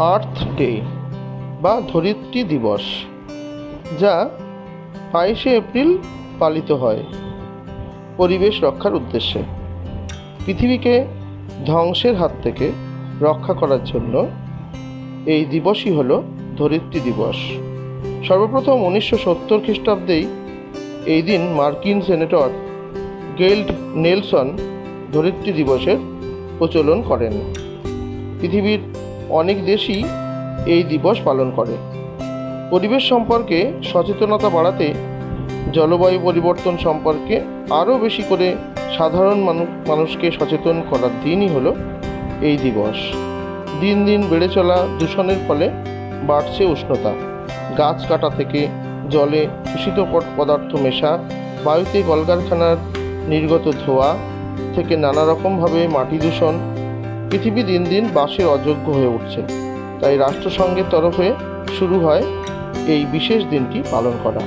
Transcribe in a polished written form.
Earth day বা ধরিত্রী দিবস, যা 22শে এপ্রিল পালিত হয় পরিবেশ রক্ষার উদ্দেশ্যে। পৃথিবীকে ধ্বংসের হাত থেকে রক্ষা করার জন্য এই দিবসই হল ধরিত্রী দিবস। সর্বপ্রথম 1970 খ্রিস্টাব্দেই এই দিন মার্কিন সেনেটর গেল্ড নেলসন ধরিত্রী দিবসের প্রচলন করেন। পৃথিবীর অনেক দেশই এই দিবস পালন করে। পরিবেশ সম্পর্কে সচেতনতা বাড়াতে জলবায়ু পরিবর্তন সম্পর্কে আরও বেশি করে সাধারণ মানুষকে সচেতন করার দিনই হলো এই দিবস। দিন দিন বেড়ে চলা দূষণের ফলে বাড়ছে উষ্ণতা। গাছ কাটা থেকে জলে দূষিত পদার্থ মেশা, বায়ুতে কলকারখানার নির্গত ধোঁয়া থেকে নানা রকমভাবে মাটি দূষণ, পৃথিবী দিন দিন বাসের অযোগ্য হয়ে উঠছে। তাই রাষ্ট্রসংঘের তরফে শুরু হয় এই বিশেষ দিনটি পালন করা।